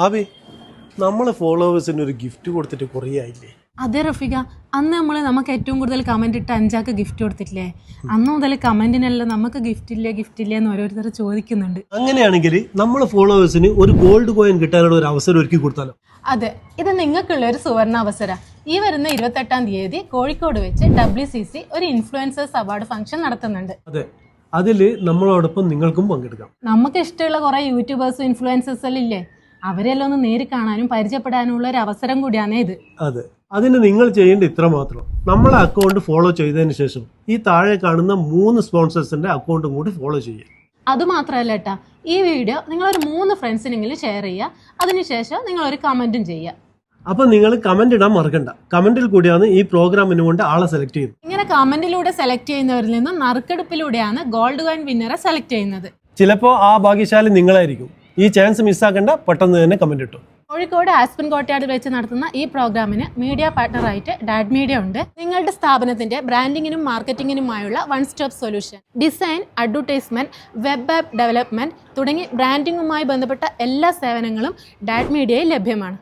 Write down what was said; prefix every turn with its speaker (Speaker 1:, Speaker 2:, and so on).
Speaker 1: ആവേ നമ്മളെ ഫോളോവേഴ്സിന് ഒരു ഗിഫ്റ്റ് കൊടുത്തിട്ട് കുറേ ആയില്ലേ?
Speaker 2: അതെ റഫീഖ, അന്ന് നമുക്ക് ഏറ്റവും കൂടുതൽ കമന്റ് ഇട്ട് 5 ഗിഫ്റ്റ് കൊടുത്തിട്ടില്ലേ? അന്ന് മുതൽ കമന്റിനെല്ലാം നമുക്ക് ഗിഫ്റ്റ് ഇല്ലേ എന്ന് ഓരോരുത്തർ ചോദിക്കുന്നുണ്ട്.
Speaker 1: അങ്ങനെയാണെങ്കിൽ നമ്മളെ ഫോളോവേഴ്സിന് ഒരു ഗോൾഡ് കോയിൻ കിട്ടാനുള്ള ഒരു അവസരം ഒരുക്കി കൊടുത്താലോ?
Speaker 2: അതെ, ഇത് നിങ്ങൾക്കുള്ള ഒരു സുവർണ അവസരം. ഈ വരുന്ന 28-ാം തീയതി കോഴിക്കോട് വെച്ച് WCC ഒരു ഇൻഫ്ലുവൻസേഴ്സ് അവാർഡ് ഫംഗ്ഷൻ നടത്തുന്നുണ്ട്.
Speaker 1: അതെ, അതിൽ നമ്മളോടൊപ്പം നിങ്ങൾക്കും പങ്കെടുക്കാം.
Speaker 2: നമുക്ക് ഇഷ്ടമുള്ള കുറെ യൂട്യൂബേഴ്സും ഇൻഫ്ലുവൻസേഴ്സ് എല്ലാം ഇല്ലേ, അവരെല്ലാം ഒന്ന് നേരിൽ കാണാനും പരിചയപ്പെടാനുള്ള ഒരു അവസരം കൂടിയാണ് ഇത്.
Speaker 1: അതെ, അതിന് നിങ്ങൾ ചെയ്യേണ്ട ഇത്ര മാത്രം. നമ്മളെ അക്കൗണ്ട് ഫോളോ ചെയ്തതിന് ശേഷം ഈ താഴെ കാണുന്ന 3 സ്പോൺസേഴ്സിന്റെ അക്കൗണ്ടും കൂടി ഫോളോ ചെയ്യുക.
Speaker 2: അതുമാത്രമല്ല ഏട്ടാ, ഈ വീഡിയോ നിങ്ങളൊരു 3 ഫ്രണ്ട്സിനെങ്കിലും ഷെയർ ചെയ്യുക. അതിനുശേഷം നിങ്ങളൊരു കമന്റും ചെയ്യുക.
Speaker 1: അപ്പൊ നിങ്ങൾ കമന്റ് ഇടാൻ മറക്കണ്ട. കമന്റിൽ കൂടിയാണ് ഈ പ്രോഗ്രാമിന് കൊണ്ട് ആളെ സെലക്ട് ചെയ്യുന്നത്.
Speaker 2: ഇങ്ങനെ കമന്റിലൂടെ സെലക്ട് ചെയ്യുന്നവരിൽ നിന്നും നറുക്കെടുപ്പിലൂടെയാണ് ഗോൾഡ് കോയിൻ വിന്നറെ സെലക്ട് ചെയ്യുന്നത്.
Speaker 1: ചിലപ്പോൾ ആ ഭാഗ്യശാലി നിങ്ങളായിരിക്കും. ഈ ചാൻസ് മിസ്സാക്കണ്ട, പെട്ടെന്ന് തന്നെ കമന്റ് ഇട്ടു.
Speaker 2: കോഴിക്കോട് ആസ്പിൻ കോട്ടയാടിൽ വെച്ച് നടത്തുന്ന ഈ പ്രോഗ്രാമിന് മീഡിയ പാർട്ണറായിട്ട് ഡാഡ് മീഡിയ ഉണ്ട്. നിങ്ങളുടെ സ്ഥാപനത്തിന്റെ ബ്രാൻഡിങ്ങിനും മാർക്കറ്റിങ്ങിനുമായുള്ള one stop solution. Design, advertisement, web app development തുടങ്ങി ബ്രാൻഡിങ്ങുമായി ബന്ധപ്പെട്ട എല്ലാ സേവനങ്ങളും ഡാഡ് മീഡിയയിൽ ലഭ്യമാണ്.